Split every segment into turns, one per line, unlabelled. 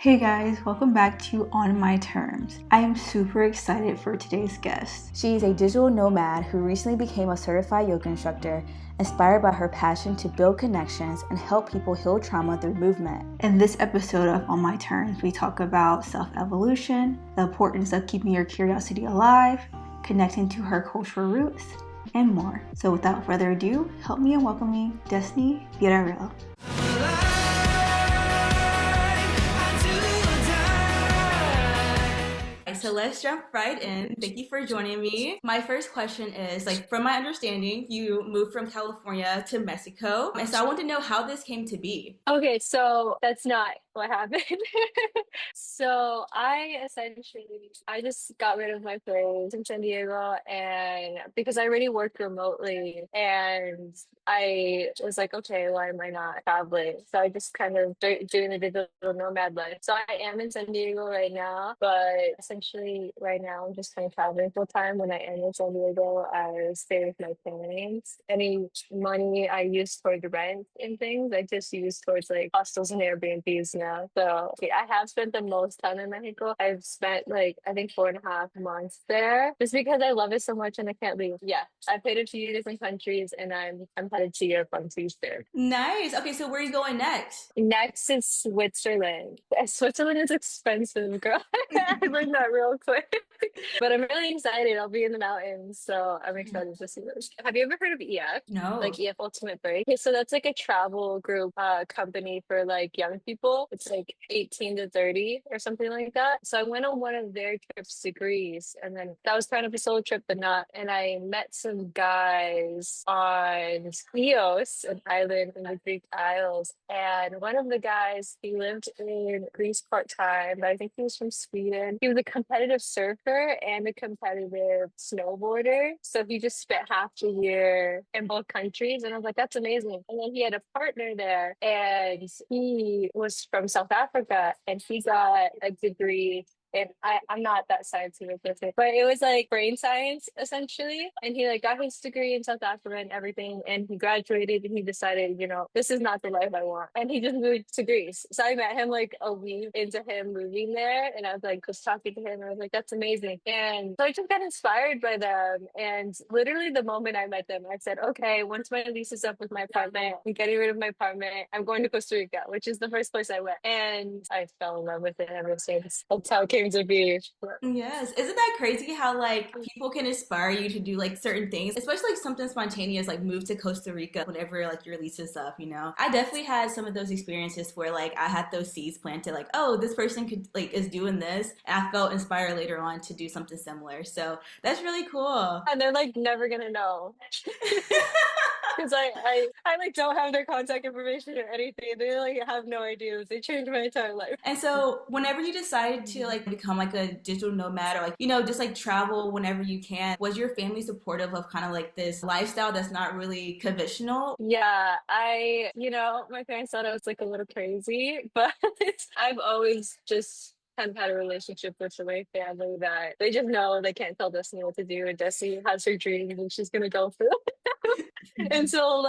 Hey guys, welcome back to On My Terms. I am super excited for today's guest.
She's a digital nomad who recently became a certified yoga instructor, inspired by her passion to build connections and help people heal trauma through movement.
In this episode of On My Terms, we talk about self-evolution, the importance of keeping your curiosity alive, connecting to her cultural roots, and more. So without further ado, help me in welcoming Destiny Villarreal. So let's jump right in. Thank you for joining me. My first question is, from my understanding, you moved from California to Mexico. And so I want to know how this came to be.
Okay, so that's not what happened. So I just got rid of my place in San Diego, and because I already worked remotely, and I was like, okay, why am I not traveling? So I just kind of doing the digital nomad life. So I am in San Diego right now, but essentially right now I'm just kind of traveling full time. When I am in San Diego, I stay with my parents. Any money I use towards rent and things, I just use towards like hostels and Airbnbs now. So okay, I have spent the most time in Mexico. I've spent like I think 4.5 months there just because I love it so much and I can't leave. Yeah, I've played a few different countries and I'm headed to Europe on Tuesday.
Nice. Okay, so where are you going next?
Next is Switzerland. Switzerland is expensive, girl. I learned that real quick. But I'm really excited. I'll be in the mountains, so I'm excited to see those. Have you ever heard of EF?
No.
Like EF Ultimate Break? Okay, so that's like a travel group company for like young people. It's like 18 to 30 or something like that. So I went on one of their trips to Greece, and then that was kind of a solo trip, but not. And I met some guys on Chios, an island in the Greek Isles. And one of the guys, he lived in Greece part time, but I think he was from Sweden. He was a competitive surfer and a competitive snowboarder. So he just spent half the year in both countries. And I was like, that's amazing. And then he had a partner there, and he was from South Africa, and he got a degree. And I'm not that scientific with it, but it was like brain science essentially. And he like got his degree in South Africa and everything. And he graduated and he decided, this is not the life I want. And he just moved to Greece. So I met him like a week into him moving there. And I was like, just talking to him. And I was like, that's amazing. And so I just got inspired by them. And literally the moment I met them, I said, okay, once my lease is up with my apartment, I'm getting rid of my apartment. I'm going to Costa Rica, which is the first place I went. And I fell in love with it ever since. That's how it came to be.
Yes. Isn't that crazy how people can inspire you to do certain things, especially something spontaneous like move to Costa Rica whenever your lease is up. I definitely had some of those experiences where I had those seeds planted oh, this person could is doing this, and I felt inspired later on to do something similar. So that's really cool.
And they're never gonna know. Because I don't have their contact information or anything. They have no idea. They changed my entire life.
And so whenever you decided to become a digital nomad or just travel whenever you can, was your family supportive of kind of this lifestyle that's not really conventional?
Yeah, my parents thought I was a little crazy, but I've always just kind of had a relationship with my family that they just know they can't tell Destiny what to do, and Destiny has her dreams and she's gonna go for it. And so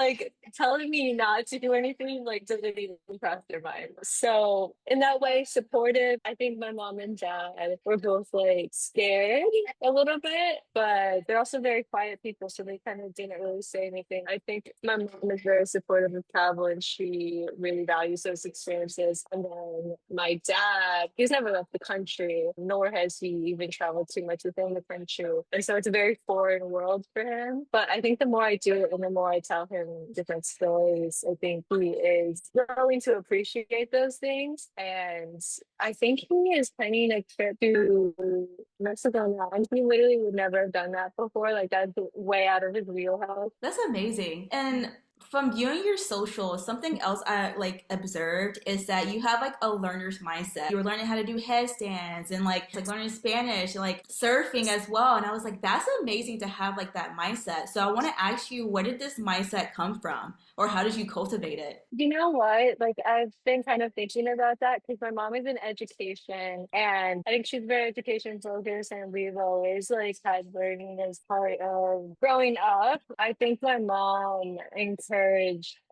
telling me not to do anything doesn't even cross their mind. So in that way, supportive. I think my mom and dad were both scared a little bit, but they're also very quiet people, so they kind of didn't really say anything. I think my mom is very supportive of travel and she really values those experiences. And then my dad, he's never left the country, nor has he even traveled too much within the country. And so it's a very foreign world for him. But I think the more I do it and the more I tell him different stories, I think he is growing to appreciate those things. And I think he is planning a trip to Mexico now. And he literally would never have done that before. That's way out of his wheelhouse.
That's amazing. And from viewing your socials, something else I observed is that you have a learner's mindset. You were learning how to do headstands and learning Spanish and surfing as well. And I was like, that's amazing to have that mindset. So I want to ask you, where did this mindset come from, or how did you cultivate it?
You know what? I've been kind of thinking about that because my mom is in education and I think she's very education focused, and we've always had learning as part of growing up. I think my mom encouraged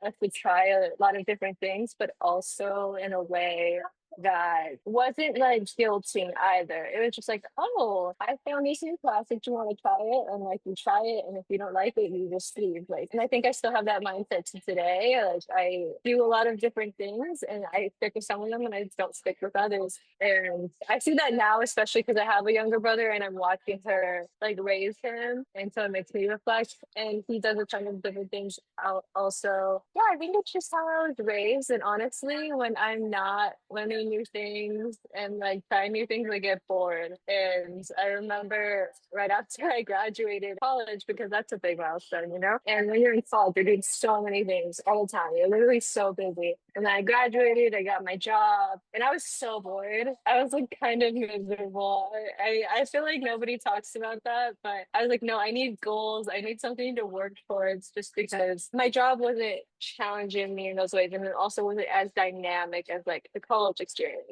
us to try a lot of different things, but also in a way that wasn't like guilting either. It was just like, oh, I found this new classic. Do you want to try it? And like you try it, and if you don't like it, you just leave. Like, and I think I still have that mindset to today. Like, I do a lot of different things, and I stick with some of them, and I don't stick with others. And I see that now, especially because I have a younger brother, and I'm watching her like raise him, and so it makes me reflect. And he does a ton of different things out also. Yeah, I think it's just how I was raised. And honestly, when I'm not learning new things and like trying new things, I get bored. And I remember right after I graduated college, because that's a big milestone, you know? And when you're in college, you're doing so many things all the time. You're literally so busy. And then I graduated, I got my job, and I was so bored. I was like kind of miserable. I feel like nobody talks about that, but I was like, no, I need goals. I need something to work towards just because my job wasn't challenging me in those ways. And it also wasn't as dynamic as like the college experience.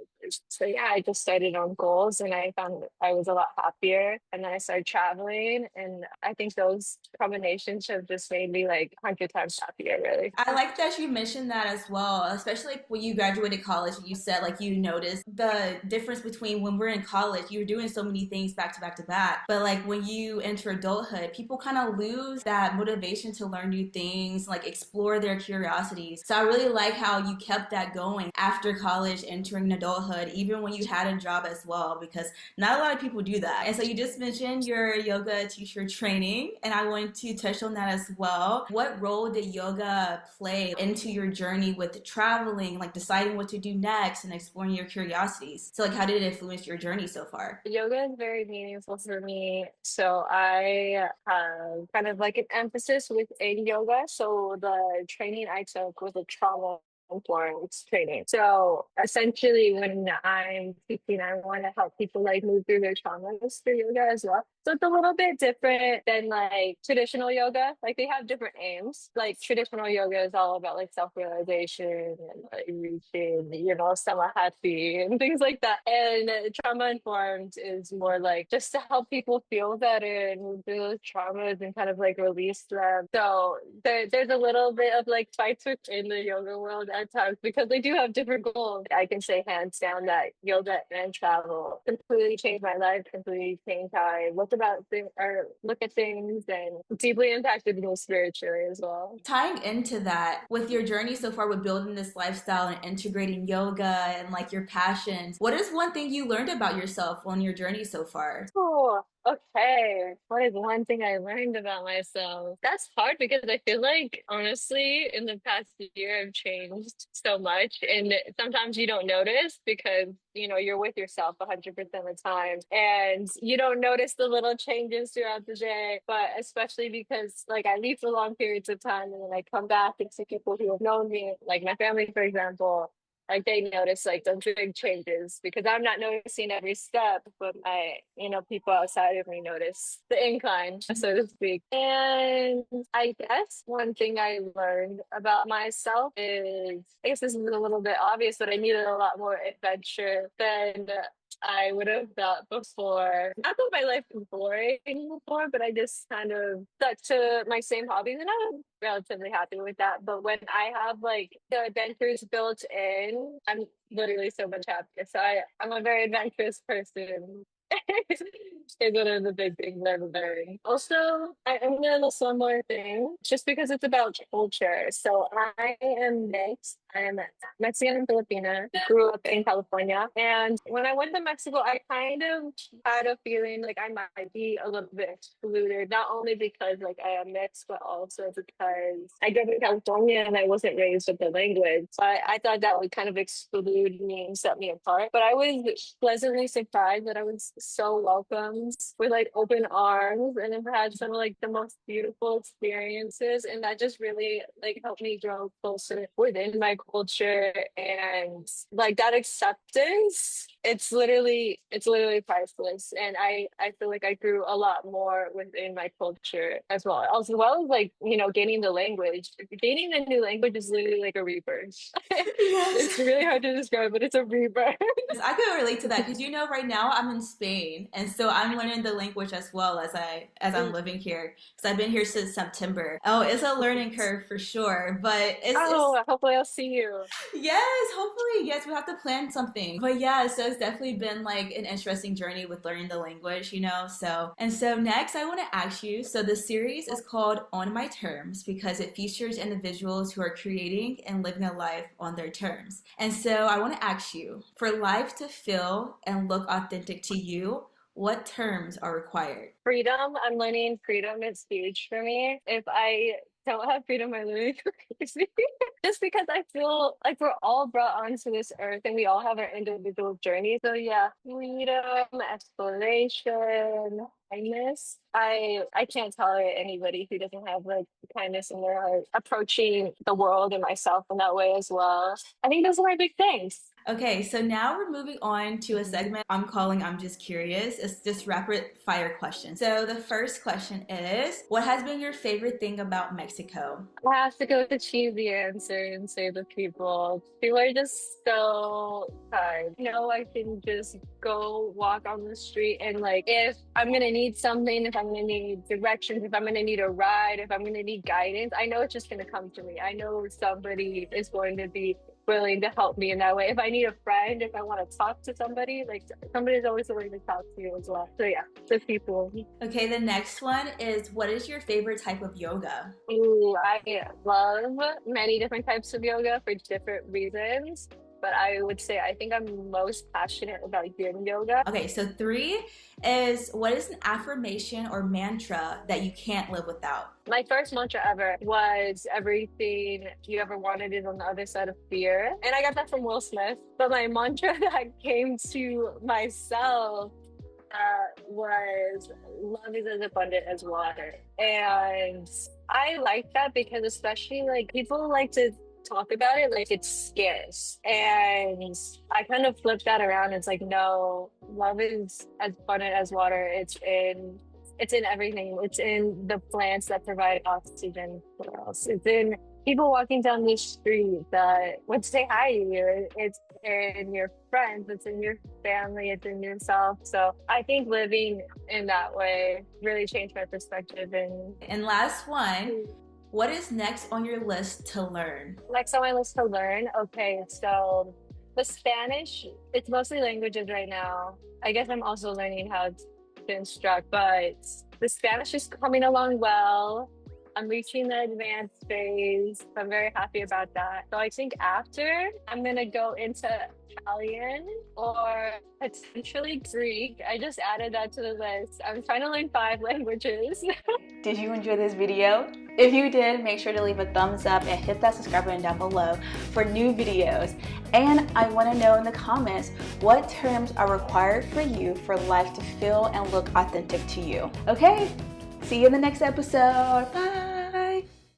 So yeah, I just started on goals and I found that I was a lot happier. And then I started traveling. And I think those combinations have just made me like 100 times happier, really.
I like that you mentioned that as well, especially like when you graduated college and you said like you noticed the difference between when we're in college, you're doing so many things back to back to back. But like when you enter adulthood, people kind of lose that motivation to learn new things, like explore their curiosities. So I really like how you kept that going after college, entering adulthood, even when you had a job as well, because not a lot of people do that. And so you just mentioned your yoga teacher training, and I wanted to touch on that as well. What role did yoga play into your journey with traveling, like deciding what to do next and exploring your curiosities? So, like, how did it influence your journey so far?
Yoga is very meaningful for me. So I have kind of like an emphasis within yoga. So the training I took was a trauma informed training. So essentially when I'm teaching, I want to help people like move through their traumas through yoga as well. So it's a little bit different than like traditional yoga. Like they have different aims. Like traditional yoga is all about like self-realization and like reaching, you know, samahati and things like that. And trauma informed is more like just to help people feel better and move through those traumas and kind of like release them. So there's a little bit of like fights within the yoga world at times because they do have different goals. I can say hands down that yoga and travel completely changed my life, completely changed how I look about things or look at things, and deeply impacted me spiritually as well.
Tying into that, with your journey so far with building this lifestyle and integrating yoga and like your passions, what is one thing you learned about yourself on your journey so far?
Oh, okay. What is one thing I learned about myself? That's hard because I feel like, honestly, in the past year, I've changed so much. And sometimes you don't notice because, you know, you're with yourself 100% of the time. And you don't notice the little changes throughout the day. But especially because, like, I leave for long periods of time and then I come back and see people who have known me, like my family, for example. Like they notice like the big changes because I'm not noticing every step, but my, you know, people outside of me notice the incline, so to speak. And I guess one thing I learned about myself is, I guess this is a little bit obvious, but I needed a lot more adventure than I would have thought before. Not that my life was boring before, but I just kind of stuck to my same hobbies and I was relatively happy with that. But when I have like the adventures built in, I'm literally so much happier. So I'm a very adventurous person. Is one of the big things I've learned. Also, I'm gonna list one more thing, just because it's about culture. So I am mixed. I'm Mexican and Filipina. Grew up in California, and when I went to Mexico, I kind of had a feeling like I might be a little bit excluded. Not only because like I am mixed, but also because I grew up in California and I wasn't raised with the language. So I thought that would kind of exclude me and set me apart. But I was pleasantly surprised that I was so welcomed with like open arms and I've had some of like the most beautiful experiences. And that just really like helped me grow closer within my culture. And like that acceptance it's literally priceless. And I feel like I grew a lot more within my culture as well as like, gaining the language. Gaining a new language is literally like a rebirth.
Yes.
It's really hard to describe, but it's a rebirth.
I can relate to that because right now I'm in Spain, and so I'm learning the language as well as I'm living here because I've been here since September. Oh, it's a learning curve for sure, but it's
Oh, hopefully I'll see you.
yes, hopefully yes. We have to plan something, but yeah, so it's definitely been like an interesting journey with learning the language, So next I want to ask you. So the series is called On My Terms because it features individuals who are creating and living a life on their terms. And so I want to ask you, for life to feel and look authentic to you, what terms are required?
Freedom. I'm learning freedom is huge for me. If I don't have freedom, I literally go crazy. Just because I feel like we're all brought onto this earth and we all have our individual journeys. So yeah, freedom, exploration, kindness. I can't tolerate anybody who doesn't have like kindness in their heart. Approaching the world and myself in that way as well. I think those are my big things.
Okay, so now we're moving on to a segment I'm calling I'm Just Curious. It's just rapid fire questions. So the first question is, what has been your favorite thing about Mexico?
I have to go with the cheesy answer and say the people. People are just so kind. I can just go walk on the street and like if I'm gonna need something, if I'm gonna need directions, if I'm gonna need a ride, if I'm gonna need guidance, I know it's just gonna come to me. I know somebody is going to be willing to help me in that way. If I need a friend, if I want to talk to somebody, like somebody's always willing to talk to you as well. So yeah, the people.
Okay, the next one is, what is your favorite type of yoga?
Ooh, I love many different types of yoga for different reasons. But I would say I think I'm most passionate about yin yoga.
Okay, so three is, what is an affirmation or mantra that you can't live without?
My first mantra ever was everything you ever wanted is on the other side of fear. And I got that from Will Smith. But my mantra that came to myself was love is as abundant as water. And I like that because especially like people like to talk about it like it's scarce. And I kind of flip that around. It's like, no, love is as abundant as water. It's in everything. It's in the plants that provide oxygen for us. It's in people walking down the street that would say hi to you. It's in your friends. It's in your family. It's in yourself. So I think living in that way really changed my perspective.
And last one, what is next on your list to learn?
Next on my list to learn. Okay, so the Spanish, it's mostly languages right now. I guess I'm also learning how to instruct, but the Spanish is coming along well. I'm reaching the advanced phase. I'm very happy about that. So I think after I'm gonna go into Italian or potentially Greek. I just added that to the list. I'm trying to learn 5 languages.
Did you enjoy this video? If you did, make sure to leave a thumbs up and hit that subscribe button down below for new videos. And I want to know in the comments what terms are required for you for life to feel and look authentic to you. Okay, see you in the next episode. Bye.